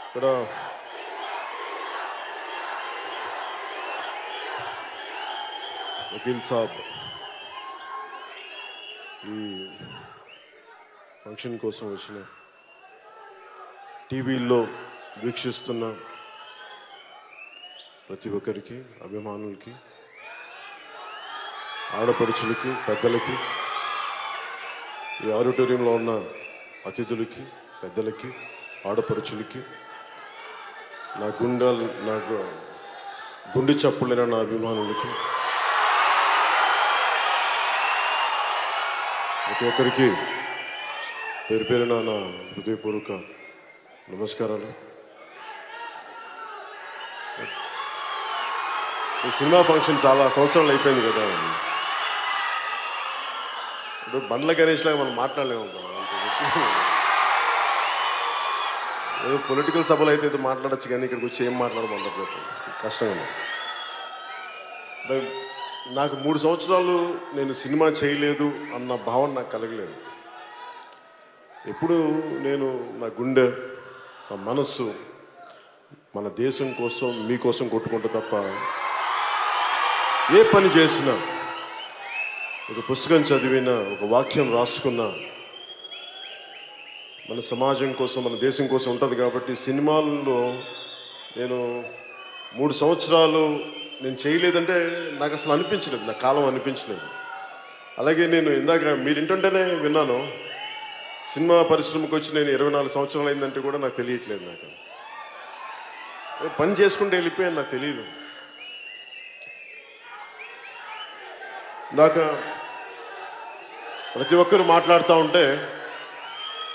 ఇక్కడ వకీల్ సాబ్ ఈ ఫంక్షన్ కోసం వచ్చిన టీవీల్లో వీక్షిస్తున్న ప్రతి ఒక్కరికి, అభిమానులకి, ఆడపడుచులకి, పెద్దలకి, ఈ ఆడిటోరియంలో ఉన్న అతిథులకి, పెద్దలకి, ఆడపడుచులకి, నా గుండె చప్పులైన నా అభిమానులకి, ప్రతి ఒక్కరికి పేరు పేరున నా హృదయపూర్వక నమస్కారాలు. ఈ సినిమా ఫంక్షన్ చాలా సంవత్సరాలు అయిపోయింది కదా. ఇప్పుడు బండ్ల గణేష్ లాగా మనం మాట్లాడలేము. ఏదో పొలిటికల్ సభలు అయితే మాట్లాడచ్చు, కానీ ఇక్కడికి వచ్చి ఏం మాట్లాడమంటారు, కష్టంగా. నాకు 3 సంవత్సరాలు నేను సినిమా చేయలేదు అన్న భావన నాకు కలగలేదు. ఎప్పుడు నేను నా గుండె, నా మనస్సు మన దేశం కోసం, మీకోసం కొట్టుకుంటా తప్ప ఏ పని చేసినా, ఒక పుస్తకం చదివినా, ఒక వాక్యం రాసుకున్నా మన సమాజం కోసం, మన దేశం కోసం ఉంటుంది. కాబట్టి సినిమాల్లో నేను 3 సంవత్సరాలు నేను చేయలేదంటే నాకు అసలు అనిపించలేదు, నా కాలం అనిపించలేదు. అలాగే నేను ఇందాక మీరు ఇంటుంటేనే విన్నాను, సినిమా పరిశ్రమకు వచ్చి నేను 24 సంవత్సరాలు అయిందంటే కూడా నాకు తెలియట్లేదు. నాకు పని చేసుకుంటే వెళ్ళిపోయాను, నాకు తెలియదు. ఇందాక ప్రతి ఒక్కరు మాట్లాడుతూ ఉంటే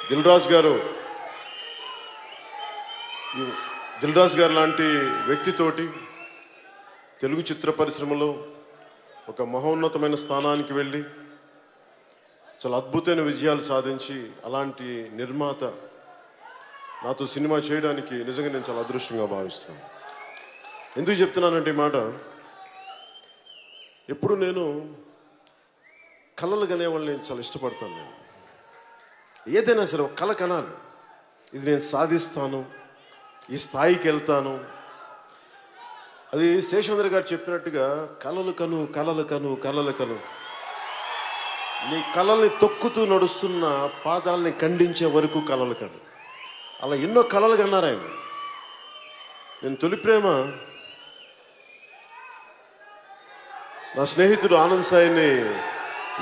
దిల్ రాజు గారు లాంటి వ్యక్తితోటి తెలుగు చిత్ర పరిశ్రమలో ఒక మహోన్నతమైన స్థానానికి వెళ్ళి చాలా అద్భుతమైన విజయాలు సాధించి, అలాంటి నిర్మాత నాతో సినిమా చేయడానికి నిజంగా నేను చాలా అదృష్టంగా భావిస్తాను. ఎందుకు చెప్తున్నానంటే ఈ మాట, ఎప్పుడు నేను కళలు కనేవాళ్ళని నేను చాలా ఇష్టపడతాను. నేను ఏదైనా సరే ఒక కళ కనాలి, ఇది నేను సాధిస్తాను, ఈ స్థాయికి వెళ్తాను. అది శేషేంద్ర గారు చెప్పినట్టుగా కలలు కను, కలలు కను, కలలు కను. నీ కళల్ని తొక్కుతూ నడుస్తున్న పాదాలని ఖండించే వరకు కలలు కను. అలా ఎన్నో కళలు కన్నారు ఆయన. నేను తొలి ప్రేమ నా స్నేహితుడు ఆనంద్ సాయిని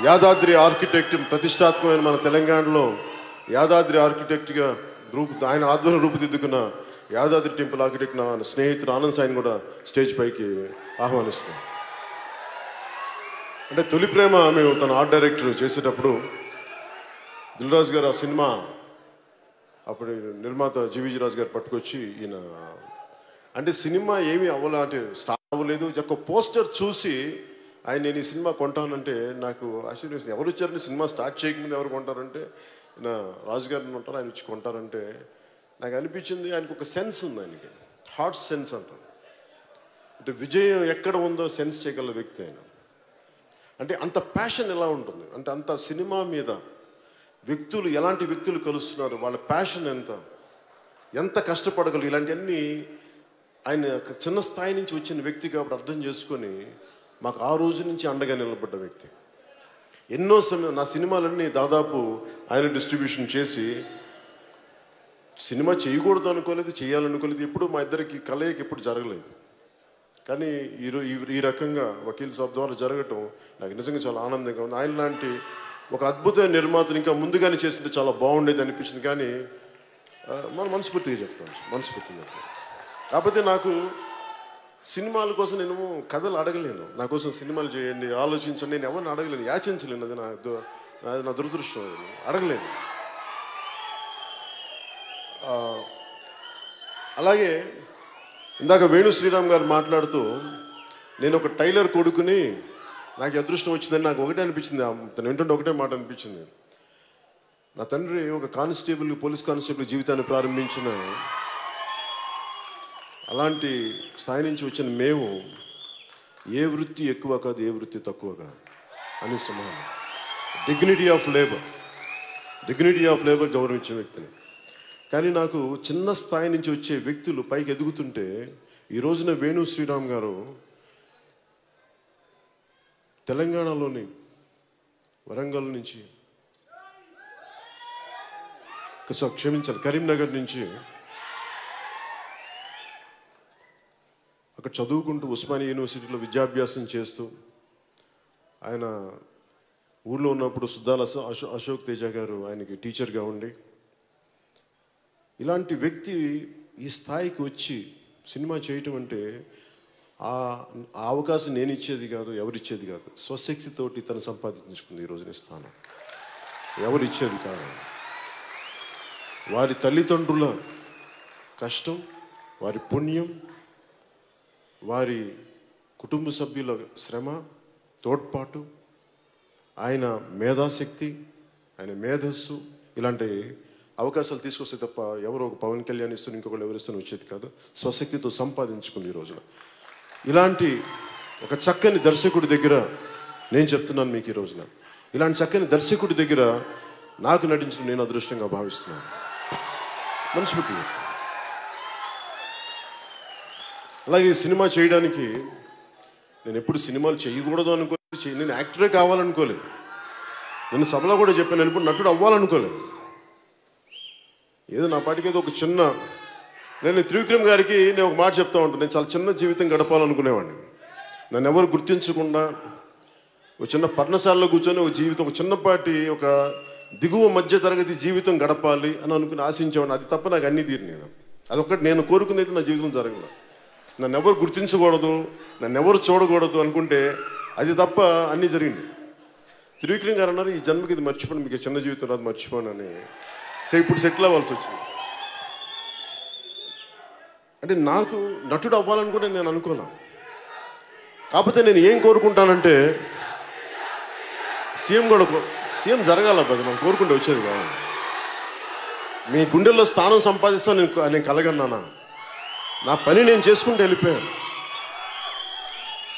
యాదాద్రి ఆర్కిటెక్ట్, ప్రతిష్టాత్మకమైన మన తెలంగాణలో యాదాద్రి ఆర్కిటెక్ట్గా ఆయన ఆధ్వర్యం రూపుదిద్దుకున్న యాదాద్రి టెంపుల్ ఆర్కిటెక్ట్ నా స్నేహితుడు ఆనంద్ సాయిని కూడా స్టేజ్ పైకి ఆహ్వానిస్తాం. అంటే తొలి ప్రేమ మేము తన ఆర్ట్ డైరెక్టర్ చేసేటప్పుడు దిల్ రాజు గారు ఆ సినిమా అప్పుడు నిర్మాత జీవీజీ రాజు గారు పట్టుకొచ్చి, ఈయన అంటే సినిమా ఏమీ అంటే స్టార్ట్ అవ్వలేదు, ఒక పోస్టర్ చూసి ఆయన నేను ఈ సినిమా కొంటానంటే నాకు ఆశ్చర్యం. ఎవరు వచ్చారని సినిమా స్టార్ట్ చేయకముందు ఎవరు కొంటారంటే ఈయన రాజు గారిని ఉంటారు, ఆయన వచ్చి కొంటారంటే నాకు అనిపించింది ఆయనకు ఒక సెన్స్ ఉంది, ఆయనకి హార్ట్ సెన్స్ అంటారు. అంటే విజయం ఎక్కడ ఉందో సెన్స్ చేయగల వ్యక్తి ఆయన. అంటే అంత ప్యాషన్ ఎలా ఉంటుంది అంటే, అంత సినిమా మీద వ్యక్తులు, ఎలాంటి వ్యక్తులు కలుస్తున్నారు, వాళ్ళ ప్యాషన్ ఎంత కష్టపడగలరు, ఇలాంటివన్నీ ఆయన చిన్న స్థాయి నుంచి వచ్చిన వ్యక్తి కాబట్టి అర్థం చేసుకొని మాకు ఆ రోజు నుంచి అండగా నిలబడ్డ వ్యక్తి. ఎన్నో సమయం నా సినిమాలన్నీ దాదాపు ఆయన డిస్ట్రిబ్యూషన్ చేసి, సినిమా చేయకూడదు అనుకోలేదు, చేయాలనుకోలేదు, ఎప్పుడు మా ఇద్దరికి కలయిక ఎప్పుడు జరగలేదు. కానీ ఈ రకంగా వకీల్ సాబ్ ద్వారా జరగటం నాకు నిజంగా చాలా ఆనందంగా ఉంది. ఆయన లాంటి ఒక అద్భుతమైన నిర్మాతను ఇంకా ముందుగానే చేస్తుంటే చాలా బాగుండేది అనిపించింది. కానీ మనం మనస్ఫూర్తిగా చెప్తాను. కాకపోతే నాకు సినిమాల కోసం నేను కథలు అడగలేను, నా కోసం సినిమాలు చేయండి, ఆలోచించండి, నేను ఎవరిని అడగలేను, యాచించలేను. అది నా దురదృష్టం, అడగలేను. అలాగే ఇందాక వేణు శ్రీరామ్ గారు మాట్లాడుతూ, నేను ఒక టైలర్ కొడుకుని నాకు అదృష్టం వచ్చిందని నాకు ఒకటే అనిపించింది. తను ఏంటంటే ఒకటే మాట అనిపించింది, నా తండ్రి ఒక కానిస్టేబుల్, పోలీస్ కానిస్టేబుల్ జీవితాన్ని ప్రారంభించిన అలాంటి స్థాయి నుంచి వచ్చిన మేము ఏ వృత్తి ఎక్కువ కాదు, ఏ వృత్తి తక్కువ కాదు అని సమానం. డిగ్నిటీ ఆఫ్ లేబర్ గౌరవించే వ్యక్తిని. కానీ నాకు చిన్న స్థాయి నుంచి వచ్చే వ్యక్తులు పైకి ఎదుగుతుంటే ఈ రోజున వేణు శ్రీరామ్ గారు తెలంగాణలోని వరంగల్ నుంచి, క్షమించాలి, కరీంనగర్ నుంచి అక్కడ చదువుకుంటూ ఉస్మానియా యూనివర్సిటీలో విద్యాభ్యాసం చేస్తూ, ఆయన ఊళ్ళో ఉన్నప్పుడు సుద్దాల అశోక్ తేజ గారు ఆయనకి టీచర్గా ఉండి, ఇలాంటి వ్యక్తి ఈ స్థాయికి వచ్చి సినిమా చేయటం అంటే ఆ అవకాశం నేను ఇచ్చేది కాదు, ఎవరిచ్చేది కాదు, స్వశక్తితోటి తను సంపాదించుకుంది ఈ రోజున స్థానం. ఎవరు ఇచ్చేది కాదు. వారి తల్లిదండ్రుల కష్టం, వారి పుణ్యం, వారి కుటుంబ సభ్యుల శ్రమ, తోడ్పాటు, ఆయన మేధాశక్తి, ఆయన మేధస్సు, ఇలాంటి అవకాశాలు తీసుకొస్తే తప్ప ఎవరో ఒక పవన్ కళ్యాణ్ ఇస్తున్న ఇంకొకళ్ళు ఎవరిస్తున్న వచ్చేది కాదు. స్వశక్తితో సంపాదించుకుంది ఈ రోజున. ఇలాంటి ఒక చక్కని దర్శకుడి దగ్గర నేను చెప్తున్నాను మీకు ఈ రోజున, ఇలాంటి చక్కని దర్శకుడి దగ్గర నాకు నటించడం నేను అదృష్టంగా భావిస్తున్నాను మనస్ఫూర్తిగా. అలాగే ఈ సినిమా చేయడానికి నేను ఎప్పుడు సినిమాలు చేయకూడదు అనుకోలేదు, నేను యాక్టరే కావాలనుకోలేదు. నేను సభలో కూడా చెప్పాను, నేను ఎప్పుడు నటుడు అవ్వాలనుకోలేదు. ఏదో నా పాటికి ఏదో ఒక చిన్న, నేను త్రివిక్రమ్ గారికి నేను ఒక మాట చెప్తా ఉంటాను, నేను చాలా చిన్న జీవితం గడపాలనుకునేవాడిని. నన్ను ఎవరు గుర్తించకుండా ఒక చిన్న పర్ణశాలలో కూర్చొని ఒక జీవితం, ఒక చిన్నపాటి ఒక దిగువ మధ్య తరగతి జీవితం గడపాలి అని అనుకుని ఆశించేవాడిని. అది తప్ప నాకు అన్నీ తీరినాయి. అదొక్కటి నేను కోరుకుంది అయితే నా జీవితం జరగదు. నన్ను ఎవరు గుర్తించకూడదు, నన్ను ఎవరు చూడకూడదు అనుకుంటే అది తప్ప అన్నీ జరిగింది. త్రివిక్రమ్ గారు అన్నారు, ఈ జన్మకి ఇది మర్చిపోండి, మీకు చిన్న జీవితం రాదు, మర్చిపోను అని. ఇప్పుడు సెటిల్ అవ్వాల్సి వచ్చింది. అంటే నాకు నటుడు అవ్వాలనుకుంటే నేను అనుకోలే. కాకపోతే నేను ఏం కోరుకుంటానంటే సీఎం జరగాల, మనం కోరుకుంటే వచ్చేది కాదు. మీ గుండెల్లో స్థానం సంపాదిస్తాను నేను కలగన్నానా? నా పని నేను చేసుకుంటూ వెళ్ళిపోయాను.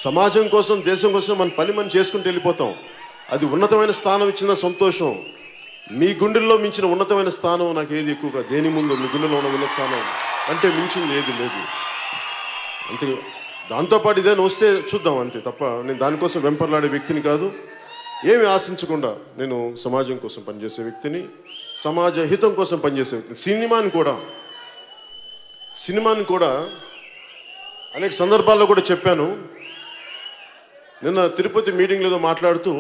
సమాజం కోసం, దేశం కోసం మన పని మనం చేసుకుంటూ వెళ్ళిపోతాం. అది ఉన్నతమైన స్థానం ఇచ్చిన సంతోషం. మీ గుండెల్లో మించిన ఉన్నతమైన స్థానం నాకు ఏది ఎక్కువగా, దేని ముందు మీ గుండెల్లో ఉన్న ఉన్నత స్థానం అంటే మించింది ఏది లేదు. అంతే. దాంతోపాటు ఇదేనా వస్తే చూద్దాం అంతే తప్ప నేను దానికోసం వెంపర్లాడే వ్యక్తిని కాదు. ఏమి ఆశించకుండా నేను సమాజం కోసం పనిచేసే వ్యక్తిని, సమాజ హితం కోసం పనిచేసే వ్యక్తిని. సినిమాని కూడా అనేక సందర్భాల్లో కూడా చెప్పాను. నిన్న తిరుపతి మీటింగ్లో ఏదో మాట్లాడుతూ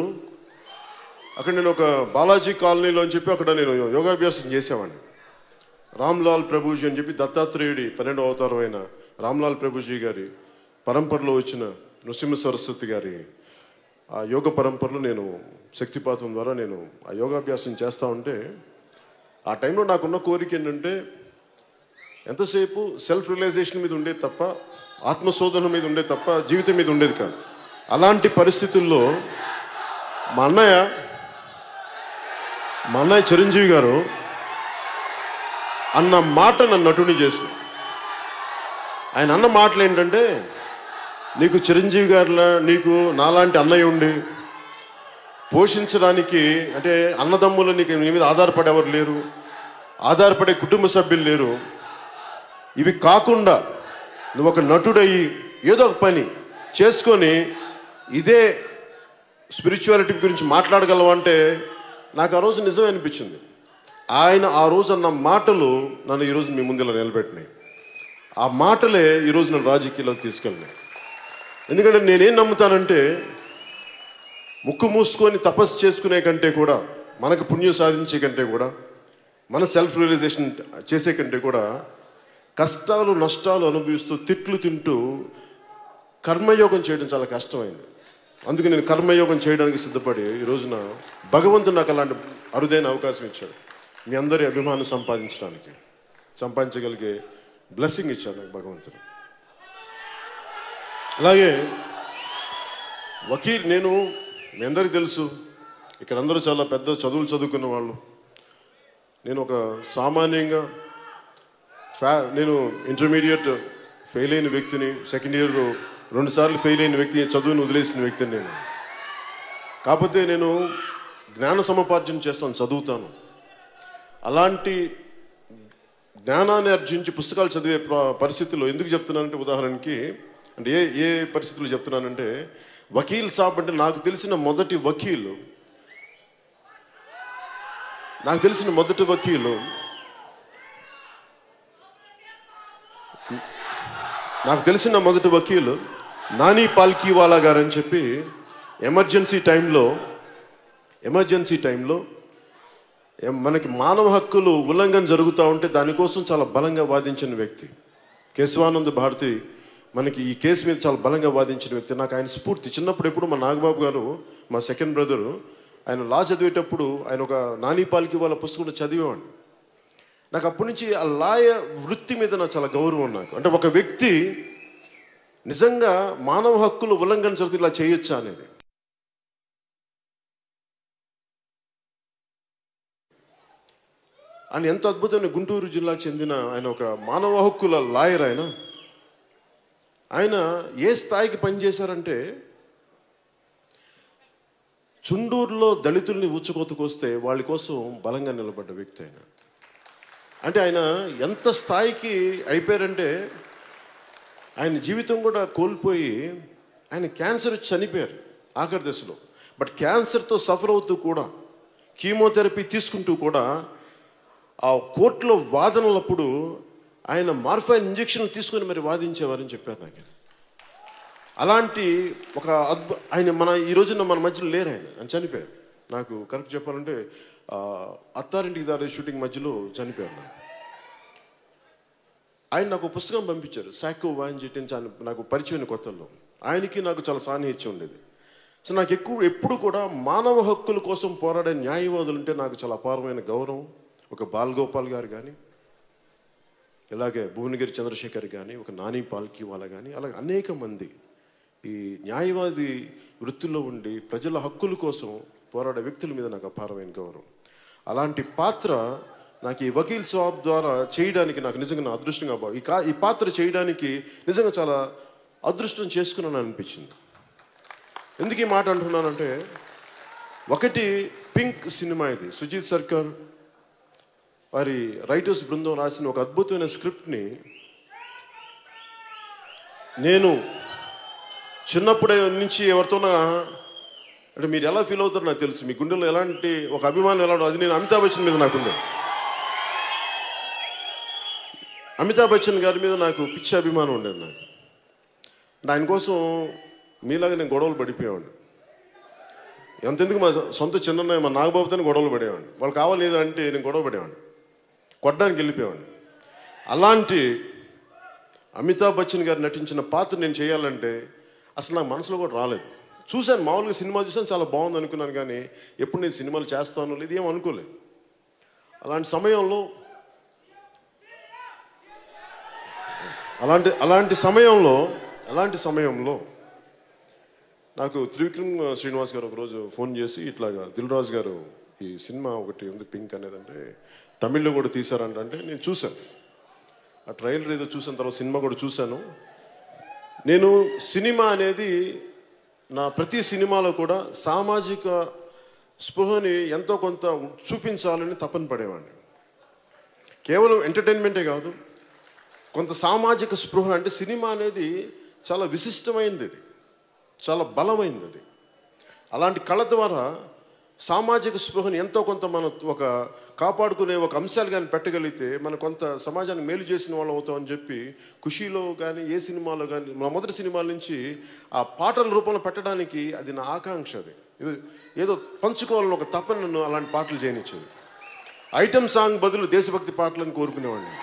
అక్కడ నేను ఒక బాలాజీ కాలనీలో అని చెప్పి అక్కడ నేను యోగాభ్యాసం చేసేవాడిని. రామ్లాల్ ప్రభుజీ అని చెప్పి దత్తాత్రేయుడి 12వ అవతారం అయిన రామ్లాల్ ప్రభుజీ గారి పరంపరలో వచ్చిన నృసింహ సరస్వతి గారి ఆ యోగ పరంపరలో నేను శక్తిపాతం ద్వారా నేను ఆ యోగాభ్యాసం చేస్తూ ఉంటే ఆ టైంలో నాకున్న కోరిక ఏంటంటే ఎంతసేపు సెల్ఫ్ రియలైజేషన్ మీద ఉండేది తప్ప, ఆత్మశోధన మీద ఉండేది తప్ప జీవితం మీద ఉండేది కాదు. అలాంటి పరిస్థితుల్లో మా అన్నయ్య చిరంజీవి గారు అన్న మాట నన్ను నటుని చేసిన. ఆయన అన్న మాటలు ఏంటంటే, నీకు చిరంజీవి గారిలా నీకు నాలాంటి అన్నయ్య ఉండి పోషించడానికి, అంటే అన్నదమ్ములు నీకు నీ మీద ఆధారపడేవారు లేరు, ఆధారపడే కుటుంబ సభ్యులు లేరు. ఇవి కాకుండా నువ్వు ఒక నటుడయ్యి ఏదో ఒక పని చేసుకొని ఇదే స్పిరిచువాలిటీ గురించి మాట్లాడగలవంటే నాకు ఆ రోజు నిజమే అనిపించింది. ఆయన ఆ రోజు అన్న మాటలు నన్ను ఈరోజు మీ ముందు ఇలా నిలబెట్టినాయి. ఆ మాటలే ఈరోజు నన్ను రాజకీయాలకు తీసుకెళ్ళినాయి. ఎందుకంటే నేనేం నమ్ముతానంటే, ముక్కు మూసుకొని తపస్సు చేసుకునే కంటే కూడా, మనకు పుణ్యం సాధించే కంటే కూడా, మన సెల్ఫ్ రియలైజేషన్ చేసే కంటే కూడా, కష్టాలు నష్టాలు అనుభవిస్తూ తిట్లు తింటూ కర్మయోగం చేయడం చాలా కష్టమైంది. అందుకే నేను కర్మయోగం చేయడానికి సిద్ధపడి ఈ రోజున భగవంతుడు నాకు అలాంటి అరుదైన అవకాశం ఇచ్చాడు. మీ అందరి అభిమానం సంపాదించగలిగే బ్లెస్సింగ్ ఇచ్చాడు నాకు భగవంతుడు. అలాగే నేను మీ అందరికీ తెలుసు, ఇక్కడ అందరూ చాలా పెద్ద చదువులు చదువుకున్న వాళ్ళు. నేను ఒక సామాన్యంగా నేను ఇంటర్మీడియట్ ఫెయిల్ అయిన వ్యక్తిని, సెకండ్ ఇయర్ 2 సార్లు ఫెయిల్ అయిన వ్యక్తి, చదువుని వదిలేసిన వ్యక్తిని నేను. కాకపోతే నేను జ్ఞాన సముపార్జన చేస్తాను, చదువుతాను. అలాంటి జ్ఞానాన్ని ఆర్జించి పుస్తకాలు చదివే పరిస్థితుల్లో ఎందుకు చెప్తున్నానంటే, ఉదాహరణకి అంటే ఏ పరిస్థితుల్లో చెప్తున్నానంటే, వకీల్ సాబ్ అంటే నాకు తెలిసిన మొదటి వకీలు నాని పాల్కీవాలా గారు అని చెప్పి ఎమర్జెన్సీ టైంలో మనకి మానవ హక్కులు ఉల్లంఘన జరుగుతూ ఉంటే దానికోసం చాలా బలంగా వాదించిన వ్యక్తి. కేశవానంద భారతి మనకి ఈ కేసు మీద చాలా బలంగా వాదించిన వ్యక్తి. నాకు ఆయన స్ఫూర్తి. చిన్నప్పుడు ఎప్పుడు మా నాగబాబు గారు, మా సెకండ్ బ్రదరు, ఆయన లా చదివేటప్పుడు ఆయన ఒక నాని పాల్కీవాలా పుస్తకం చదివేవాడిని. నాకు అప్పటి నుంచి ఆ లాయ వృత్తి మీద నాకు చాలా గౌరవం. నాకు అంటే ఒక వ్యక్తి నిజంగా మానవ హక్కులు ఉల్లంఘన జరిగితే ఇలా చేయొచ్చా అనేది. ఆయన ఎంత అద్భుతమైన గుంటూరు జిల్లాకు చెందిన ఆయన ఒక మానవ హక్కుల లాయర్. ఆయన ఏ స్థాయికి పనిచేశారంటే, చుండూరులో దళితుల్ని ఊచకోతకొస్తే వాళ్ళ కోసం బలంగా నిలబడ్డ వ్యక్తి ఆయన. అంటే ఆయన ఎంత స్థాయికి అయిపోయారంటే, ఆయన జీవితం కూడా కోల్పోయి ఆయన క్యాన్సర్ వచ్చి చనిపోయారు ఆఖరి దశలో. బట్ క్యాన్సర్తో సఫర్ అవుతూ కూడా, కీమోథెరపీ తీసుకుంటూ కూడా ఆ కోర్టులో వాదనలప్పుడు ఆయన మార్ఫైన్ ఇంజెక్షన్ తీసుకొని మరి వాదించేవారని చెప్పారు నాకు. అలాంటి ఒక ఆయన ఈ రోజున మన మధ్యలో లేరు. ఆయన చనిపోయారు. నాకు కరెక్ట్ చెప్పాలంటే అత్తారింటికి దారి షూటింగ్ మధ్యలో చనిపోయారు. ఆయన నాకు పుస్తకం పంపించారు, సాకో వాంజిటిన్. నాకు పరిచయం కొత్తల్లో ఆయనకి నాకు చాలా సాన్నిహిత్యం ఉండేది. సో నాకు ఎప్పుడు కూడా మానవ హక్కుల కోసం పోరాడే న్యాయవాదులు అంటే నాకు చాలా అపారమైన గౌరవం. ఒక బాలగోపాల్ గారు కానీ, ఇలాగే భువనగిరి చంద్రశేఖర్ కానీ, ఒక నాని పాల్కీవాలా కానీ, అలాగే అనేక మంది ఈ న్యాయవాది వృత్తిలో ఉండి ప్రజల హక్కుల కోసం పోరాడే వ్యక్తుల మీద నాకు అపారమైన గౌరవం. అలాంటి పాత్ర నాకు ఈ వకీల్ సాబ్ ద్వారా చేయడానికి నాకు నిజంగా నా అదృష్టంగా ఈ పాత్ర చేయడానికి నిజంగా చాలా అదృష్టం చేసుకున్నాను అనిపించింది. ఎందుకు ఈ మాట అంటున్నానంటే, ఒకటి పింక్ సినిమా, ఇది సుజీత్ సర్కార్ వారి రైటర్స్ బృందం రాసిన ఒక అద్భుతమైన స్క్రిప్ట్ని నేను చిన్నప్పుడే నుంచి ఎవరితోనా అంటే మీరు ఎలా ఫీల్ అవుతారో నాకు తెలుసు. మీ గుండెలో ఎలాంటి ఒక అభిమానం ఎలా ఉండదు, అది నేను అమితాబ్ బచ్చన్ మీద నాకుండే. అమితాబ్ బచ్చన్ గారి మీద నాకు పిచ్చి అభిమానం ఉండేది. నాకు ఆయన కోసం మీలాగా నేను గొడవలు పడిపోయేవాడిని. ఎంతెందుకు మా సొంత చిన్న మా నాగబాబుతో గొడవలు పడేవాడిని. వాళ్ళు కావాలి అంటే నేను గొడవ పడేవాడిని, కొట్టడానికి వెళ్ళిపోయేవాడిని. అలాంటి అమితాబ్ బచ్చన్ గారు నటించిన పాత్ర నేను చేయాలంటే అసలు నాకు మనసులో కూడా రాలేదు. చూశాను, మామూలుగా సినిమా చూసాను, చాలా బాగుంది అనుకున్నాను, కానీ ఎప్పుడు నేను సినిమాలు చేస్తాను లేదు ఏం అనుకోలేదు. అలాంటి సమయంలో నాకు త్రివిక్రమ్ శ్రీనివాస్ గారు ఒకరోజు ఫోన్ చేసి, ఇట్లాగా దిల్ రాజు గారు ఈ సినిమా ఒకటి ఉంది పింక్ అనేది, అంటే తమిళ్లో కూడా తీశారంట. అంటే నేను చూశాను, ఆ ట్రైలర్ ఏదో చూసిన తర్వాత సినిమా కూడా చూశాను. నేను సినిమా అనేది నా ప్రతి సినిమాలో కూడా సామాజిక స్పృహని ఎంతో కొంత చూపించాలని తపన పడేవాడిని. కేవలం ఎంటర్టైన్మెంటే కాదు, కొంత సామాజిక స్పృహ. అంటే సినిమా అనేది చాలా విశిష్టమైనది, చాలా బలమైనది. అది అలాంటి కళ ద్వారా సామాజిక స్పృహని ఎంతో కొంత మనం ఒక కాపాడుకునే ఒక అంశాలు కానీ పెట్టగలిగితే మనం కొంత సమాజానికి మేలు చేసిన వాళ్ళు అవుతామని చెప్పి ఖుషీలో కానీ ఏ సినిమాలో కానీ మా మొదటి సినిమాల నుంచి ఆ పాటల రూపంలో పెట్టడానికి అది నా ఆకాంక్ష. అది ఏదో పంచుకోవాలని ఒక తపన నన్ను అలాంటి పాటలు చేయనిచ్చేది. ఐటమ్ సాంగ్ బదులు దేశభక్తి పాటలను కోరుకునేవాడిని.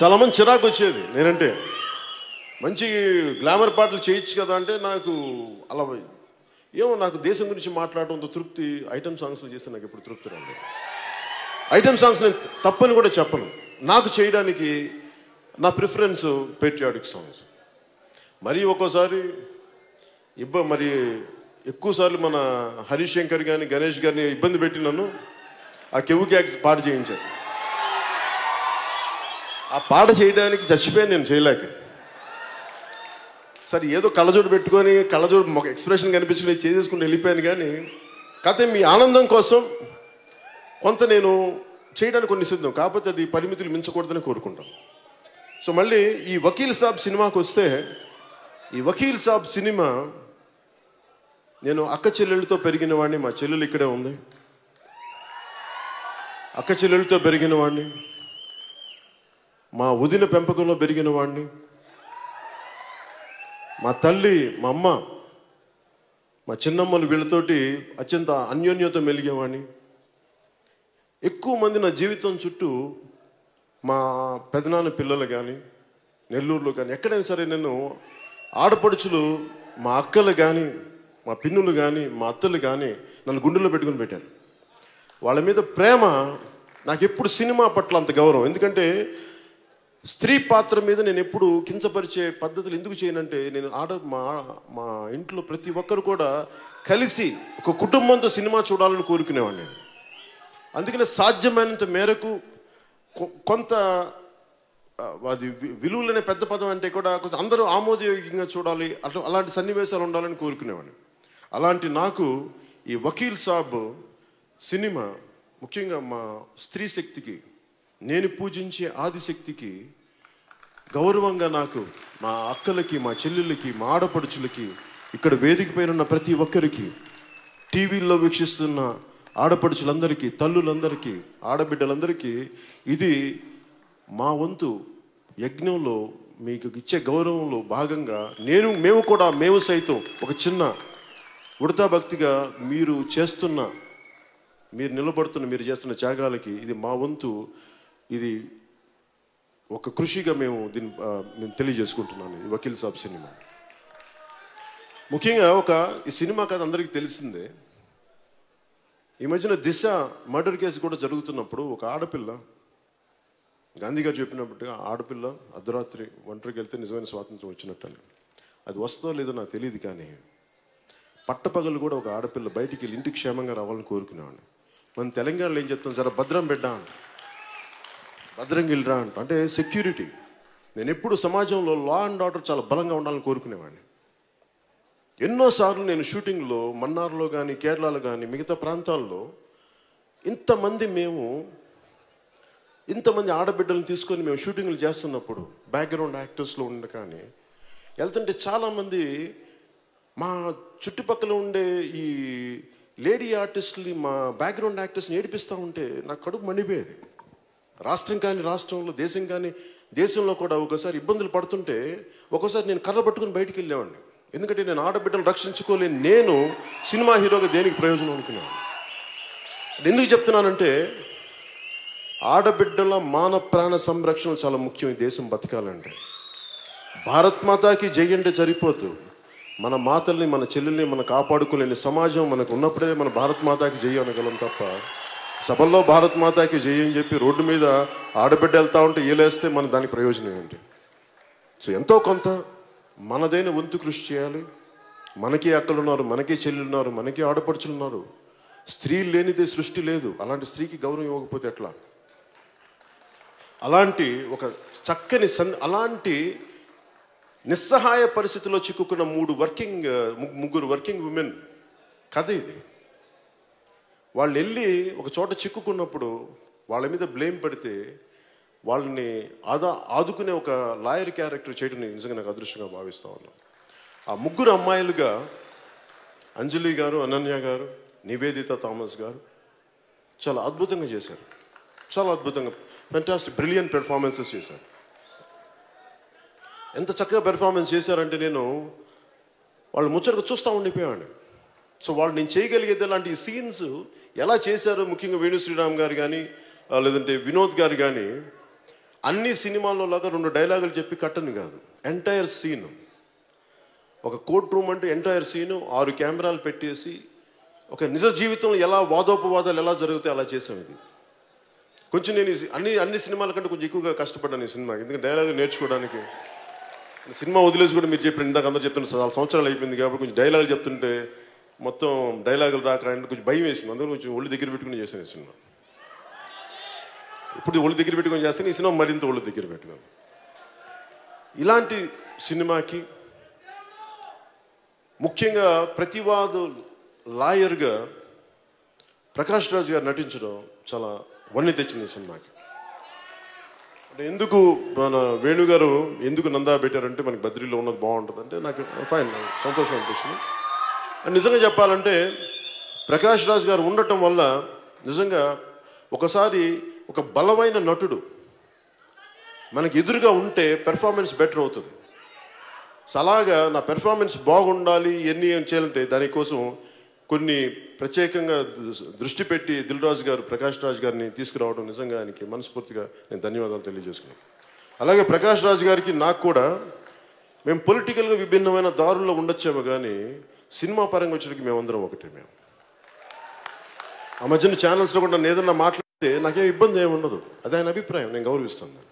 చాలామంది చిరాకు వచ్చేది నేనంటే, మంచి గ్లామర్ పాటలు చేయొచ్చు కదా అంటే, నాకు అలా ఏమో నాకు దేశం గురించి మాట్లాడడంతో తృప్తి ఐటమ్ సాంగ్స్లో చేస్తే నాకు ఎప్పుడు తృప్తి రాలేదు. ఐటమ్ సాంగ్స్ నేను తప్పని కూడా చెప్పను. నాకు చేయడానికి నా ప్రిఫరెన్స్ పేట్రియాటిక్ సాంగ్స్. మరి ఒక్కోసారి మరి ఎక్కువసార్లు మన హరీష్ శంకర్ కానీ గణేష్ గారిని ఇబ్బంది పెట్టి నన్ను ఆ కెవ్వు క్యాక్స్ పాట చేయించారు. ఆ పాట చేయడానికి చచ్చిపోయాను నేను, చేయలేక. సరే ఏదో కళ్ళజోడు పెట్టుకొని కళ్ళజోడు ఒక ఎక్స్ప్రెషన్ కనిపించుకుని చేసేసుకుని వెళ్ళిపోయాను. కానీ కథ మీ ఆనందం కోసం కొంత నేను చేయడానికి కొన్ని సిద్ధం, కాకపోతే అది పరిమితులు మించకూడదని కోరుకుంటాం. సో మళ్ళీ ఈ వకీల్ సాబ్ సినిమాకి వస్తే, ఈ వకీల్ సాబ్ సినిమా నేను అక్క చెల్లెళ్ళతో పెరిగిన వాడిని. మా చెల్లెలు ఇక్కడే ఉంది. అక్క చెల్లెళ్ళతో పెరిగిన వాడిని, మా వదిన పెంపకంలో పెరిగిన వాడిని, మా తల్లి, మా అమ్మ, మా చిన్నమ్మలు వీళ్ళతోటి అత్యంత అన్యోన్యత మెలిగేవాడిని. ఎక్కువ మంది నా జీవితం చుట్టూ మా పెదనాన్న పిల్లలు కానీ, నెల్లూరులో కానీ, ఎక్కడైనా సరే నేను ఆడపడుచులు, మా అక్కలు కానీ, మా పిన్నులు కానీ, మా అత్తలు కానీ నన్ను గుండెల్లో పెట్టుకుని పెట్టారు. వాళ్ళ మీద ప్రేమ. నాకు ఎప్పుడు సినిమా పట్ల అంత గౌరవం. ఎందుకంటే స్త్రీ పాత్ర మీద నేను ఎప్పుడు కించపరిచే పద్ధతులు ఎందుకు చేయనంటే, నేను మా ఇంట్లో ప్రతి ఒక్కరు కూడా కలిసి ఒక కుటుంబంతో సినిమా చూడాలని కోరుకునేవాడిని నేను. అందుకనే సాధ్యమైనంత మేరకు కొంత అది విలువలనే పెద్ద పదం అంటే కూడా కొంచెం అందరూ ఆమోదయోగ్యంగా చూడాలి, అలాంటి సన్నివేశాలు ఉండాలని కోరుకునేవాడిని. అలాంటి నాకు ఈ వకీల్ సాబ్ సినిమా ముఖ్యంగా మా స్త్రీ శక్తికి, నేను పూజించే ఆదిశక్తికి గౌరవంగా, నాకు మా అక్కలకి, మా చెల్లెళ్ళకి, మా ఆడపడుచులకి, ఇక్కడ వేదిక పైన ఉన్న ప్రతి ఒక్కరికి, టీవీల్లో వీక్షిస్తున్న ఆడపడుచులందరికీ, తల్లులందరికీ, ఆడబిడ్డలందరికీ ఇది మా వంతు యజ్ఞంలో మీకు ఇచ్చే గౌరవంలో భాగంగా మేము సైతం ఒక చిన్న ఉడతా భక్తిగా మీరు నిలబడుతున్న, మీరు చేస్తున్న త్యాగాలకి ఇది మా వంతు, ఇది ఒక కృషిగా మేము తెలియజేసుకుంటున్నాను. ఈ వకీల్ సాబ్ సినిమా ముఖ్యంగా ఈ సినిమా కథ అందరికీ తెలిసిందే. ఈ మధ్యన దిశ మర్డర్ కేసు కూడా జరుగుతున్నప్పుడు ఒక ఆడపిల్ల, గాంధీ గారు చెప్పినట్టుగా ఆడపిల్ల అర్ధరాత్రి ఒంటరికి వెళ్తే నిజమైన స్వాతంత్రం వచ్చినట్టని. అది వస్తుందో లేదో నాకు తెలియదు, కానీ పట్టపగలు కూడా ఒక ఆడపిల్ల బయటికి వెళ్ళి ఇంటికి క్షేమంగా రావాలని కోరుకునేవాడిని. మన తెలంగాణలో ఏం చెప్తాం, జర భద్రం బిడ్డ అంట, భద్రంగా వెళ్ళరా అంట, అంటే సెక్యూరిటీ. నేను ఎప్పుడు సమాజంలో లా అండ్ ఆర్డర్ చాలా బలంగా ఉండాలని కోరుకునేవాడిని. ఎన్నోసార్లు నేను షూటింగ్లో మన్నార్లో కానీ, కేరళలో కానీ, మిగతా ప్రాంతాల్లో ఇంతమంది ఆడబిడ్డలను తీసుకొని మేము షూటింగ్లు చేస్తున్నప్పుడు బ్యాక్గ్రౌండ్ యాక్టర్స్లో ఉండే కానీ వెళ్తుంటే చాలామంది మా చుట్టుపక్కల ఉండే ఈ లేడీ ఆర్టిస్టులు, మా బ్యాక్గ్రౌండ్ యాక్టర్స్ని ఏడిపిస్తూ ఉంటే నాకు కడుపు మండిపోయేది. రాష్ట్రం కానీ రాష్ట్రంలో, దేశం కానీ దేశంలో కూడా ఒకసారి ఇబ్బందులు పడుతుంటే ఒక్కోసారి నేను కర్ర పట్టుకుని బయటికి వెళ్ళేవాడిని. ఎందుకంటే నేను ఆడబిడ్డలు రక్షించుకోలేని నేను సినిమా హీరోగా దేనికి ప్రయోజనం అనుకున్నాను. ఎందుకు చెప్తున్నానంటే ఆడబిడ్డల మాన ప్రాణ సంరక్షణ చాలా ముఖ్యం ఈ దేశం బతకాలంటే. భారత్ మాతాకి జై అంటే సరిపోద్దు. మన మాతల్ని, మన చెల్లెల్ని మనం కాపాడుకోలేని సమాజం మనకు ఉన్నప్పుడే మన భారత్ మాతాకి జై అనగలం తప్ప, సభల్లో భారత్ మాతాకి జై అని చెప్పి రోడ్డు మీద ఆడబిడ్డ వెళ్తూ ఉంటే ఏలేస్తే మన దానికి ప్రయోజనం ఏంటి? సో ఎంతో కొంత మనదైన వంతు కృషి చేయాలి. మనకి అక్కలు ఉన్నారు, మనకి చెల్లెలు ఉన్నారు, మనకి ఆడపడుచులు ఉన్నారు. స్త్రీ లేనిదే సృష్టి లేదు. అలాంటి స్త్రీకి గౌరవం ఇవ్వకపోతే ఎట్లా? అలాంటి ఒక చక్కని అలాంటి నిస్సహాయ పరిస్థితిలో చిక్కుకున్న ముగ్గురు వర్కింగ్ ఉమెన్ కథ ఇది. వాళ్ళు వెళ్ళి ఒక చోట చిక్కుకున్నప్పుడు వాళ్ళ మీద బ్లేమ్ పడితే వాళ్ళని ఆదుకునే ఒక లాయర్ క్యారెక్టర్ చేయడం నిజంగా నాకు అదృష్టంగా భావిస్తూ ఉన్నాను. ఆ ముగ్గురు అమ్మాయిలుగా అంజలి గారు, అనన్య గారు, నివేదిత థామస్ గారు చాలా అద్భుతంగా చేశారు. చాలా అద్భుతంగా, ఫెంటాస్టిక్, బ్రిలియంట్ పెర్ఫార్మెన్సెస్ చేశారు. ఎంత చక్కగా పెర్ఫార్మెన్స్ చేశారంటే నేను వాళ్ళు ముచ్చటగా చూస్తూ ఉండిపోయాను. సో వాళ్ళు నేను చేయగలిగేది అలాంటి సీన్స్ ఎలా చేశారు, ముఖ్యంగా వేణు శ్రీరామ్ గారు కానీ లేదంటే వినోద్ గారు కానీ అన్ని సినిమాల్లో లాగా 2 డైలాగులు చెప్పి కట్టను కాదు, ఎంటైర్ సీన్. ఒక కోర్ట్ రూమ్ అంటే ఎంటైర్ సీను 6 కెమెరాలు పెట్టేసి ఒక నిజ జీవితంలో ఎలా వాదోపవాదాలు ఎలా జరుగుతాయి అలా చేసాం. ఇది కొంచెం నేను అన్ని సినిమాల కంటే కొంచెం ఎక్కువగా కష్టపడ్డాను ఈ సినిమా. ఎందుకంటే డైలాగులు నేర్చుకోవడానికి. సినిమా వదిలేసి కూడా మీరు చెప్పిన ఇందాక అందరూ చెప్తుంటే చాలా సంవత్సరాలు అయిపోయింది కాబట్టి కొంచెం డైలాగులు చెప్తుంటే మొత్తం డైలాగులు రాకంటే కొంచెం భయం వేసింది. అందులో కొంచెం ఒళ్ళు దగ్గర పెట్టుకుని చేశాను ఈ సినిమా. ఇప్పుడు ఒళ్ళు దగ్గర పెట్టుకొని చేస్తాను, ఈ సినిమా మరింత ఒళ్ళు దగ్గర పెట్టుకున్నాను. ఇలాంటి సినిమాకి ముఖ్యంగా ప్రతివాదు లాయర్గా ప్రకాష్ రాజ్ గారు నటించడం చాలా వన్నీ తెచ్చింది సినిమాకి. అంటే ఎందుకు మన వేణుగారు ఎందుకు నందా పెట్టారంటే మనకి బద్రీలో ఉన్నది బాగుంటుంది అంటే నాకు ఫైన్, సంతోషం అనిపించింది. నిజంగా చెప్పాలంటే ప్రకాష్ రాజ్ గారు ఉండటం వల్ల నిజంగా ఒకసారి ఒక బలమైన నటుడు మనకి ఎదురుగా ఉంటే పెర్ఫార్మెన్స్ బెటర్ అవుతుంది. అలాగా నా పెర్ఫార్మెన్స్ బాగుండాలి, ఎన్ని చేయాలంటే దానికోసం కొన్ని ప్రత్యేకంగా దృష్టి పెట్టి దిల్ రాజు గారు ప్రకాష్ రాజ్ గారిని తీసుకురావడం నిజంగా ఆయనకి మనస్ఫూర్తిగా నేను ధన్యవాదాలు తెలియజేసుకున్నాను. అలాగే ప్రకాష్ రాజ్ గారికి నాకు కూడా మేము పొలిటికల్గా విభిన్నమైన దారుల్లో ఉండొచ్చాము, కానీ సినిమా పరంగా వచ్చేటికి మేమందరం ఒకటే. మేము ఆ మధ్యన ఛానల్స్లో కూడా నన్ను ఏదన్నా మాట్లాడితే నాకేం ఇబ్బంది ఏమి ఉండదు, అది ఆయన అభిప్రాయం, నేను గౌరవిస్తాను.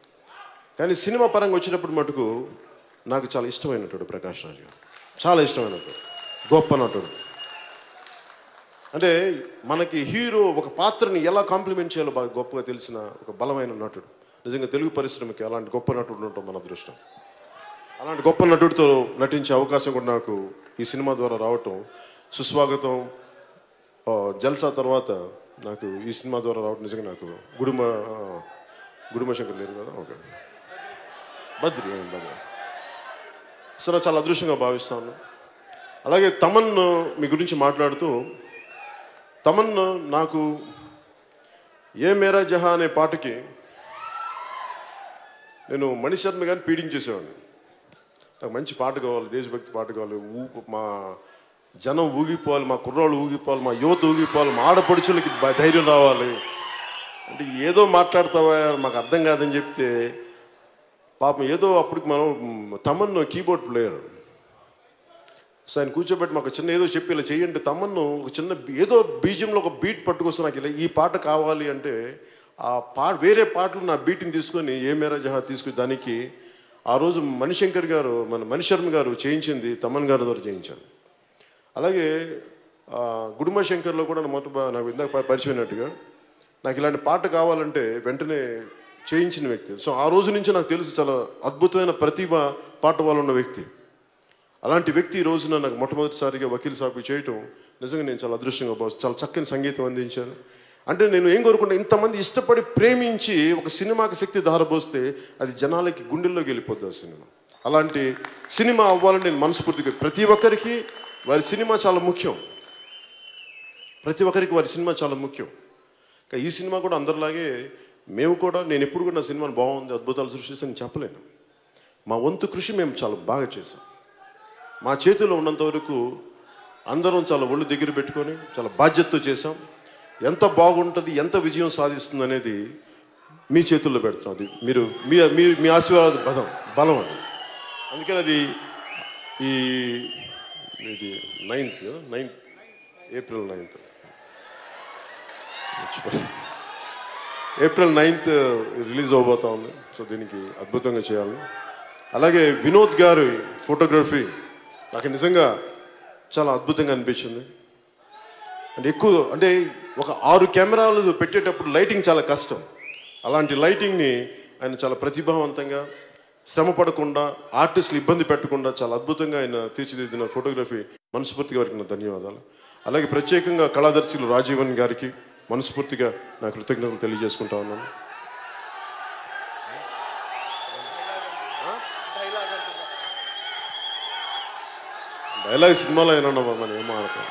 కానీ సినిమా పరంగా వచ్చినప్పుడు మటుకు నాకు చాలా ఇష్టమైనటువంటి ప్రకాష్ రాజ్ గారు, చాలా ఇష్టమైనటువంటి గొప్ప నటుడు. అంటే మనకి హీరో ఒక పాత్రని ఎలా కాంప్లిమెంట్ చేయాలో బాగా గొప్పగా తెలిసిన ఒక బలమైన నటుడు. నిజంగా తెలుగు పరిశ్రమకి అలాంటి గొప్ప నటుడు ఉండటం మన అదృష్టం. అలాంటి గొప్ప నటుడితో నటించే అవకాశం కూడా నాకు ఈ సినిమా ద్వారా రావటం సుస్వాగతం. జల్సా తర్వాత నాకు ఈ సినిమా ద్వారా రావటం నిజంగా నాకు గుడుమ శంకర్ లేరు కదా, ఓకే, బద్రి సో నాకు చాలా అదృష్టంగా భావిస్తాను. అలాగే తమన్ మీ గురించి మాట్లాడుతూ, తమన్ నాకు ఏ మేరా జహా అనే పాటకి నేను మణిశర్మ గారిని పీడించేసేవాడిని. నాకు మంచి పాట కావాలి, దేశభక్తి పాట కావాలి, మా జనం ఊగిపోవాలి, మా కుర్రాళ్ళు ఊగిపోవాలి, మా యువత ఊగిపోవాలి, మా ఆడపడుచులకి ధైర్యం రావాలి అంటే ఏదో మాట్లాడతావా మాకు అర్థం కాదని చెప్తే పాపం ఏదో అప్పటికి మనం తమన్ కీబోర్డ్ ప్లేయర్, సో ఆయన కూర్చోబెట్టి మాకు చిన్న ఏదో చెప్పి ఇలా చెయ్యండి, తమన్ను ఒక చిన్న ఏదో బీజంలో ఒక బీట్ పట్టుకొస్తే నాకు ఇలా ఈ పాట కావాలి అంటే ఆ వేరే పాటలు నా బీట్ని తీసుకొని ఏ మేరా జహా తీసుకుని దానికి ఆ రోజు మణిశంకర్ గారు మణిశర్మ గారు చేయించింది తమన్ గారి ద్వారా చేయించాను. అలాగే గుడుమ శంకర్లో కూడా నాకు ఇందాక పరిచయమైనట్టుగా నాకు ఇలాంటి పాట కావాలంటే వెంటనే చేయించిన వ్యక్తి. సో ఆ రోజు నుంచి నాకు తెలుసు చాలా అద్భుతమైన ప్రతిభ పాట వాళ్ళు ఉన్న వ్యక్తి. అలాంటి వ్యక్తి ఈ రోజున నాకు మొట్టమొదటిసారిగా వకీల్ సాబ్ చేయటం నిజంగా నేను చాలా అదృష్టంగా భావిస్తాను. చాలా చక్కని సంగీతం అందించాను. అంటే నేను ఏం కోరుకుంటా, ఇంతమంది ఇష్టపడి ప్రేమించి ఒక సినిమాకి శక్తి ధారపోస్తే అది జనాలకి గుండెల్లోకి వెళ్ళిపోద్ది ఆ సినిమా. అలాంటి సినిమా అవ్వాలని నేను మనస్ఫూర్తిగా, ప్రతి ఒక్కరికి వారి సినిమా చాలా ముఖ్యం, ప్రతి ఒక్కరికి వారి సినిమా చాలా ముఖ్యం. ఈ సినిమా కూడా అందరిలాగే మేము కూడా, నేను ఎప్పుడు కూడా నా సినిమాను బాగుంది అద్భుతాలు సృష్టిస్తానని చెప్పలేను. మా వంతు కృషి మేము చాలా బాగా చేసాం. మా చేతిలో ఉన్నంత వరకు అందరం చాలా ఒళ్ళు దగ్గర పెట్టుకొని చాలా బాధ్యతతో చేసాం. ఎంత బాగుంటుంది, ఎంత విజయం సాధిస్తుంది అనేది మీ చేతుల్లో పెడుతున్నాం. అది మీరు మీ ఆశీర్వాద బలం అది. అందుకని అది ఇది 9th ఏప్రిల్ 9th రిలీజ్ అవబోతా ఉంది. సో దీనికి అద్భుతంగా చేయాలి. అలాగే వినోద్ గారి ఫోటోగ్రఫీ నాకు నిజంగా చాలా అద్భుతంగా అనిపించింది. అంటే ఒక 6 కెమెరాలు పెట్టేటప్పుడు లైటింగ్ చాలా కష్టం. అలాంటి లైటింగ్ని ఆయన చాలా ప్రతిభావంతంగా, శ్రమ పడకుండా, ఆర్టిస్టులు ఇబ్బంది పెట్టకుండా చాలా అద్భుతంగా ఆయన తీర్చిదిద్దిన ఫోటోగ్రఫీ మనస్ఫూర్తిగా వారికి నా ధన్యవాదాలు. అలాగే ప్రత్యేకంగా కళాదర్శకులు రాజీవన్ గారికి మనస్ఫూర్తిగా నా కృతజ్ఞతలు తెలియజేసుకుంటా ఉన్నాను. డైలాగ్ సినిమాలో అయినా మనం ఏమో ఆడతాం.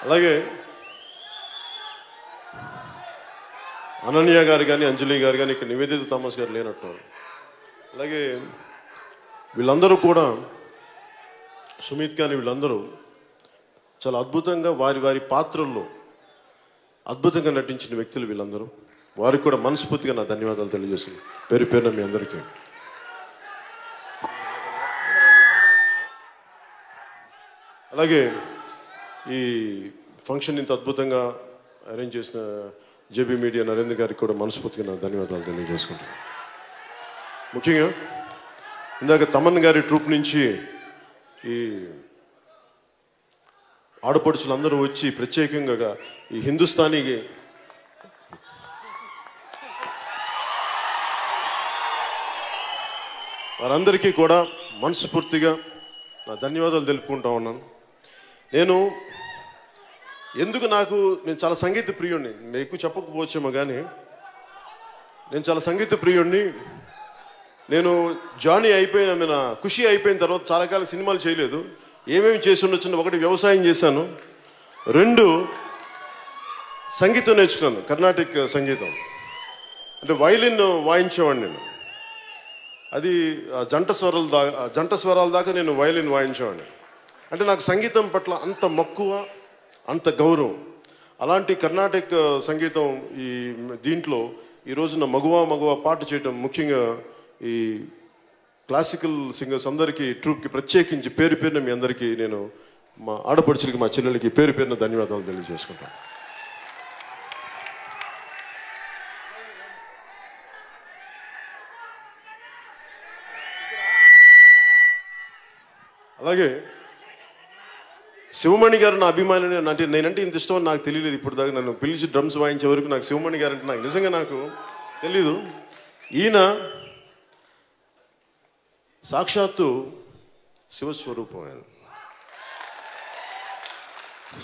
అలాగే అనన్య గారు కానీ, అంజలి గారు కానీ, ఇక్కడ నివేదిత థామస్ గారు లేనట్టున్నారు. అలాగే వీళ్ళందరూ కూడా, సుమిత్ కానీ, వీళ్ళందరూ చాలా అద్భుతంగా వారి పాత్రల్లో అద్భుతంగా నటించిన వ్యక్తులు వీళ్ళందరూ. వారికి కూడా మనస్ఫూర్తిగా నా ధన్యవాదాలు తెలియజేస్తున్నాను పేరు పేరున మీ అందరికీ. అలాగే ఈ ఫంక్షన్ ఇంత అద్భుతంగా అరేంజ్ చేసిన జేబీ మీడియా నరేంద్ర గారికి కూడా మనస్ఫూర్తిగా నా ధన్యవాదాలు తెలియజేసుకుంటాను. ముఖ్యంగా ఇందాక తమన్ గారి ట్రూప్ నుంచి ఈ ఆడపడుచులందరూ వచ్చి ప్రత్యేకంగా ఈ హిందుస్థానీకి వారందరికీ కూడా మనస్ఫూర్తిగా నా ధన్యవాదాలు తెలుపుకుంటా ఉన్నాను. నేను ఎందుకు నేను చాలా సంగీత ప్రియుడిని, నేను ఎక్కువ చెప్పకపోవచ్చేమో కానీ నేను చాలా సంగీత ప్రియుడిని. నేను జానీ అయిపోయిన ఖుషి అయిపోయిన తర్వాత చాలా కాలం సినిమాలు చేయలేదు. ఏమేమి చేసి ఉండొచ్చు, ఒకటి వ్యవసాయం చేశాను, 2 సంగీతం నేర్చుకున్నాను, కర్ణాటిక్ సంగీతం. అంటే వైలిన్ వాయించేవాడిని నేను. అది జంట స్వరాల దాకా నేను వైలిన్ వాయించేవాడిని. అంటే నాకు సంగీతం పట్ల అంత మక్కువ, అంత గౌరవం. అలాంటి కర్ణాటక సంగీతం దీంట్లో ఈ రోజున మగువ పాట చేయటం, ముఖ్యంగా ఈ క్లాసికల్ సింగర్స్ అందరికీ, ట్రూప్కి ప్రత్యేకించి పేరు పేరున మీ అందరికీ నేను, మా ఆడపడుచులకి, మా చెల్లెలకి పేరు పేరున ధన్యవాదాలు తెలియజేసుకుంటాను. అలాగే శివమణి గారు నా అభిమాని. అంటే నేనంటే ఇంత ఇష్టం అని నాకు తెలియలేదు ఇప్పుడు దాకా. నన్ను పిలిచి డ్రమ్స్ వాయించే వరకు నాకు శివమణి గారు అంటే నిజంగా నాకు తెలీదు. ఈయన సాక్షాత్తు శివస్వరూపం. ఆయన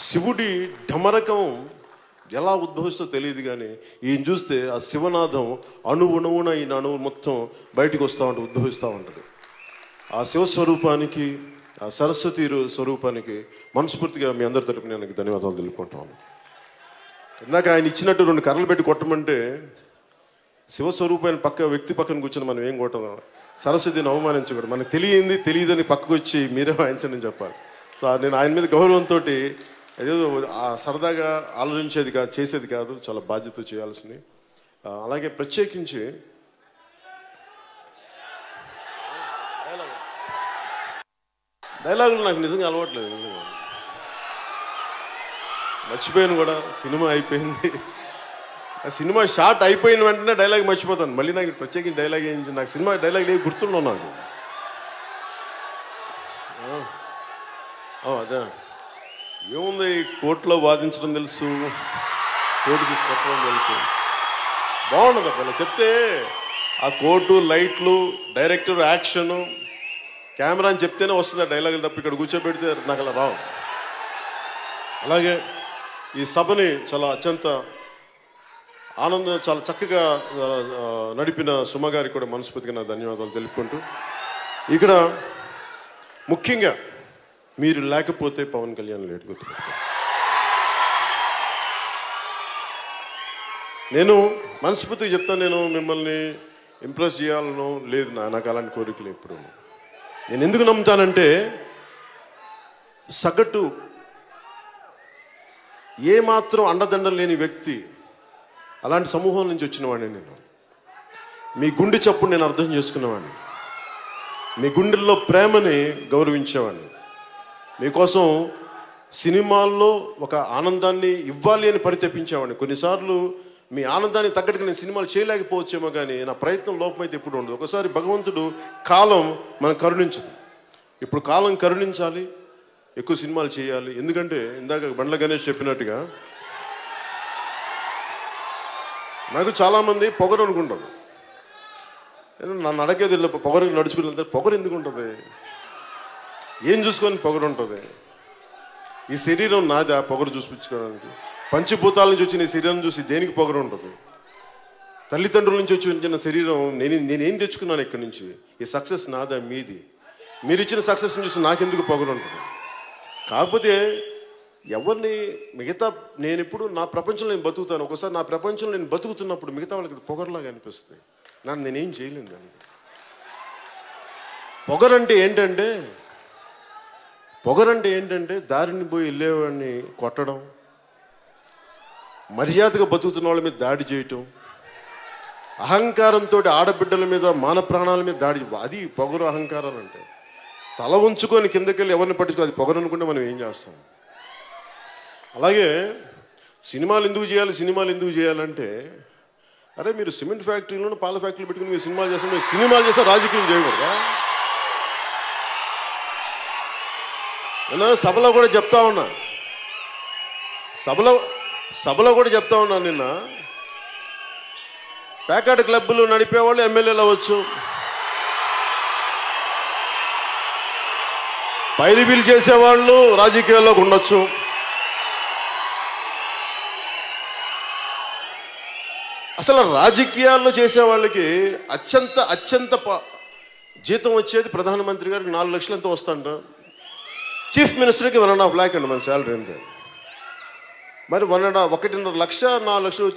శివుడి ఢమరకం ఎలా ఉద్భవిస్తో తెలియదు కానీ ఈయన చూస్తే ఆ శివనాథం అణువున ఈయన అణువు మొత్తం బయటకు వస్తూ ఉంటుంది, ఉద్భవిస్తూ ఉంటుంది. ఆ శివస్వరూపానికి, ఆ సరస్వతి స్వరూపానికి మనస్ఫూర్తిగా మీ అందరి తరపున నేను ధన్యవాదాలు తెలుపుకుంటాను. ఇందాక ఆయన ఇచ్చినట్టు 2 కర్రలు పెట్టి కొట్టమంటే శివస్వరూపాన్ని వ్యక్తి పక్కన కూర్చొని మనం ఏం కొట్టం, సరస్వతిని అవమానించకూడదు. మనకు తెలియదని పక్కకు వచ్చి మీరే వాయించని చెప్పాలి. సో నేను ఆయన మీద గౌరవంతో ఏదో సరదాగా ఆలోచించేది కాదు, చేసేది కాదు, చాలా బాధ్యత చేయాల్సింది. అలాగే ప్రత్యేకించి డైలాగులు నాకు నిజంగా అలవాట్లేదు, నిజంగా మర్చిపోయాను కూడా. సినిమా అయిపోయింది, సినిమా షార్ట్ అయిపోయిన వెంటనే డైలాగ్ మర్చిపోతాను. మళ్ళీ నాకు ప్రత్యేకించి డైలాగ్ ఏంటి, నాకు సినిమా డైలాగ్ ఏమి గుర్తుండవు నాకు. అదే ఏముంది, కోర్టులో వాదించడం తెలుసు, కోర్టు తీసుకొట్టడం తెలుసు, బాగుండదు అలా చెప్తే. ఆ కోర్టు, లైట్లు, డైరెక్టర్, యాక్షను, కెమెరా అని చెప్తేనే వస్తుంది ఆ డైలాగులు తప్ప ఇక్కడ కూర్చోబెడితే నాకు అలా రావు. అలాగే ఈ సభని చాలా అత్యంత చాలా చక్కగా నడిపిన సుమ గారికి కూడా మనస్ఫూర్తిగా నా ధన్యవాదాలు తెలుపుకుంటూ, ఇక్కడ ముఖ్యంగా మీరు లేకపోతే పవన్ కళ్యాణ్ లేట్ గుర్తుపెట్టుకో. నేను మనస్ఫూర్తిగా చెప్తాను, నేను మిమ్మల్ని ఇంప్రెస్ చేయాలనో లేదు, నాకు అలాంటి కోరికలు ఎప్పుడు. నేను ఎందుకు నమ్ముతానంటే సగటు ఏమాత్రం అండదండలు లేని వ్యక్తి, అలాంటి సమూహం నుంచి వచ్చినవాడిని నేను. మీ గుండె చప్పుడు నేను అర్థం చేసుకున్నవాడిని, మీ గుండెల్లో ప్రేమని గౌరవించేవాడిని, మీకోసం సినిమాల్లో ఒక ఆనందాన్ని ఇవ్వాలి అని పరితపించేవాడిని. కొన్నిసార్లు మీ ఆనందానికి తగ్గట్టుగా నేను సినిమాలు చేయలేకపోవచ్చేమో కానీ నా ప్రయత్నం లోపమైతే ఎప్పుడు ఉండదు. ఒకసారి భగవంతుడు కాలం మనం కరుణించదు. ఇప్పుడు కాలం కరుణించాలి, ఎక్కువ సినిమాలు చేయాలి. ఎందుకంటే ఇందాక బండ్ల గణేష్ చెప్పినట్టుగా నాకు చాలామంది పొగరు అనుకుంటారు. నన్ను అడగేది పొగరు నడుచుకుని వెళ్తే పొగరు ఎందుకు ఉంటుంది, ఏం చూసుకొని పొగరు ఉంటుంది? ఈ శరీరం నాది ఆ పొగరు చూపించుకోవడానికి. పంచభూతాల నుంచి వచ్చిన ఈ శరీరం చూసి దేనికి పొగరు ఉంటుంది? తల్లిదండ్రుల నుంచి వచ్చిన శరీరం నేనేం తెచ్చుకున్నాను ఇక్కడి నుంచి? ఈ సక్సెస్ నాదా మీది? మీరు ఇచ్చిన సక్సెస్ చూసి నాకెందుకు పొగరు ఉంటుంది? కాకపోతే ఎవరిని నేను ఎప్పుడు నా ప్రపంచంలో నేను బతుకుతాను. ఒకసారి నా ప్రపంచంలో నేను బతుకుతున్నప్పుడు మిగతా వాళ్ళకి పొగరులాగా అనిపిస్తుంది. నేనేం చేయలేను దానికి. పొగరంటే ఏంటంటే దారిని పోయి వెళ్ళేవాడిని కొట్టడం, మర్యాదగా బతుకుతున్న వాళ్ళ మీద దాడి చేయటం, అహంకారంతో ఆడబిడ్డల మీద, మాన ప్రాణాల మీద దాడి. అది పొగరు, అహంకారాలు అంటే. తల ఉంచుకొని కిందకెళ్ళి ఎవరిని పట్టించుకో, అది పొగరు అనుకుంటే మనం ఏం చేస్తాం? అలాగే సినిమాలు ఎందుకు చేయాలంటే, అరే మీరు సిమెంట్ ఫ్యాక్టరీలోనూ పాల ఫ్యాక్టరీలు పెట్టుకుని మీరు సినిమాలు చేస్తాం, మీరు సినిమాలు చేస్తే రాజకీయం చేయకూడదా? నేను సభలో కూడా చెప్తా ఉన్నా నిన్న, ప్యాకెట్ క్లబ్బులు నడిపేవాళ్ళు ఎమ్మెల్యేలు అవ్వచ్చు, పైరిబీలు చేసేవాళ్ళు రాజకీయాల్లోకి ఉండొచ్చు, అసలు రాజకీయాల్లో చేసే వాళ్ళకి అత్యంత జీతం వచ్చేది ప్రధానమంత్రి గారికి 4 లక్షలు ఎంత వస్తుంట, చీఫ్ మినిస్టర్కి 1.5 lakh అండి మన శాలరీ అంతే. మరి 1.5 లక్ష 4 లక్షలు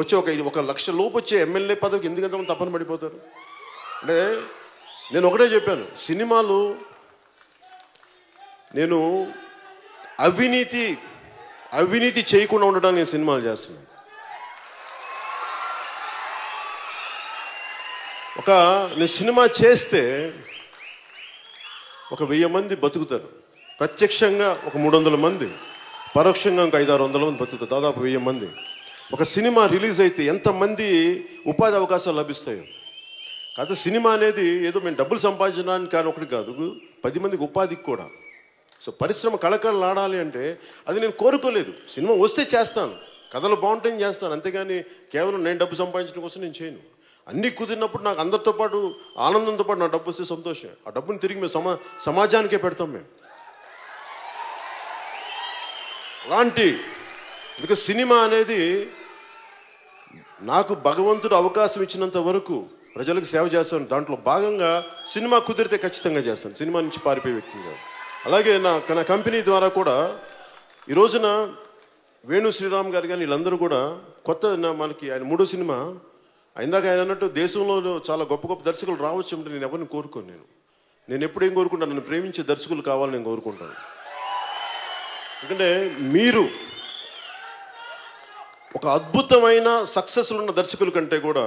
వచ్చే ఒక లక్ష లోపు వచ్చే ఎమ్మెల్యే పదవికి ఎందుకంత తపన పడిపోతారు? అంటే నేను ఒకటే చెప్పాను, సినిమాలు నేను అవినీతి చేయకుండా ఉండడానికి నేను సినిమాలు చేస్తున్నాను. నేను సినిమా చేస్తే 1000 మంది బతుకుతారు, ప్రత్యక్షంగా 300 మంది, పరోక్షంగా 500-600 మంది బతుకుతారు, దాదాపు 1000 మంది. ఒక సినిమా రిలీజ్ అయితే ఎంతమంది ఉపాధి అవకాశాలు లభిస్తాయో. కాదు సినిమా అనేది ఏదో మేము డబ్బులు సంపాదించడానికి కానీ ఒకటి కాదు, 10 మందికి ఉపాధికి కూడా. సో పరిశ్రమ కళకళలు ఆడాలి అంటే అది నేను కోరుకోలేదు, సినిమా వస్తే చేస్తాను, కథలు బాగుంటాయని చేస్తాను, అంతేగాని కేవలం నేను డబ్బు సంపాదించడం కోసం నేను చేయను. అన్నీ కుదిరినప్పుడు నాకు అందరితో పాటు ఆనందంతో పాటు నా డబ్బు వస్తే సంతోషం. ఆ డబ్బుని తిరిగి మేము సమాజానికే పెడతాం మేము. అలాంటి అందుకే సినిమా అనేది నాకు భగవంతుడు అవకాశం ఇచ్చినంత వరకు ప్రజలకు సేవ చేస్తాను. దాంట్లో భాగంగా సినిమా కుదిరితే ఖచ్చితంగా చేస్తాను, సినిమా నుంచి పారిపోయే వ్యక్తిగా. అలాగే నా కంపెనీ ద్వారా కూడా ఈ రోజున వేణు శ్రీరామ్ గారు కానీ వీళ్ళందరూ కూడా మనకి ఆయన 3వ సినిమా ఇందాక ఆయన అన్నట్టు దేశంలో చాలా గొప్ప గొప్ప దర్శకులు రావచ్చు అంటే నేను ఎవరిని కోరుకోను. నేను ఎప్పుడు ఏం కోరుకుంటాను, నన్ను ప్రేమించే దర్శకులు కావాలని నేను కోరుకుంటాను. ఎందుకంటే మీరు ఒక అద్భుతమైన సక్సెస్ ఉన్న దర్శకుల కంటే కూడా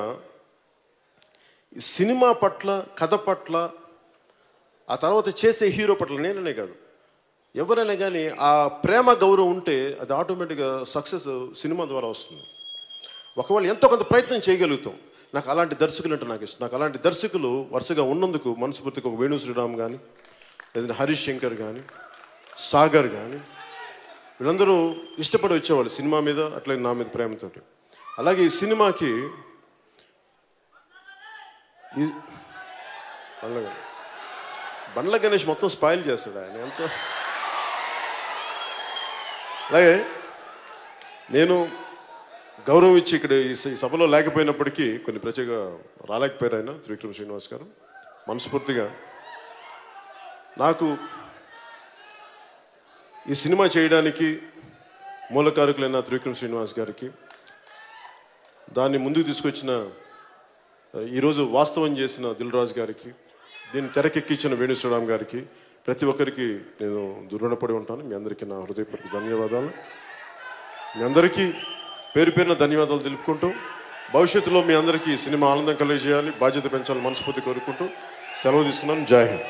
ఈ సినిమా పట్ల, కథ పట్ల, ఆ తర్వాత చేసే హీరో పట్ల, నేననే కాదు ఎవరైనా కానీ ఆ ప్రేమ గౌరవం ఉంటే అది ఆటోమేటిక్గా సక్సెస్ సినిమా ద్వారా వస్తుంది. ఒకవేళ ఎంతో కొంత ప్రయత్నం చేయగలుగుతాం. నాకు అలాంటి దర్శకులు అంటే నాకు ఇష్టం. నాకు అలాంటి దర్శకులు వరుసగా ఉన్నందుకు మనస్ఫూర్తిగా ఒక వేణు శ్రీరామ్ కానీ, లేదంటే హరీష్ శంకర్ కానీ, సాగర్ కానీ వీళ్ళందరూ ఇష్టపడి వచ్చేవాళ్ళు సినిమా మీద, అట్లే నా మీద ప్రేమతో. అలాగే ఈ సినిమాకి బండ్ల గణేష్ మొత్తం స్పాయిల్ చేస్తాడు ఆయన ఎంతో. అలాగే నేను గౌరవం ఇచ్చి ఇక్కడ ఈ సభలో లేకపోయినప్పటికీ కొన్ని ప్రత్యేక రాలేకపోయారు ఆయన త్రివిక్రమ్ శ్రీనివాస్ గారు. మనస్ఫూర్తిగా నాకు ఈ సినిమా చేయడానికి మూలకారకులైన త్రివిక్రమ్ శ్రీనివాస్ గారికి, దాన్ని ముందుకు తీసుకొచ్చిన ఈరోజు వాస్తవం చేసిన దిల్ రాజు గారికి, దీన్ని తెరకెక్కించిన వేణు శ్రీరామ్ గారికి, ప్రతి ఒక్కరికి నేను రుణపడి ఉంటాను. మీ అందరికీ నా హృదయపూర్వక ధన్యవాదాలు. మీ అందరికీ పేరు పేరున ధన్యవాదాలు తెలుపుకుంటూ, భవిష్యత్తులో మీ అందరికీ సినిమా ఆనందం కలిగజేయాలి, బాధ్యత పెంచాలని మనస్ఫూర్తి కోరుకుంటూ సెలవు తీసుకున్నాను. జై హింద్.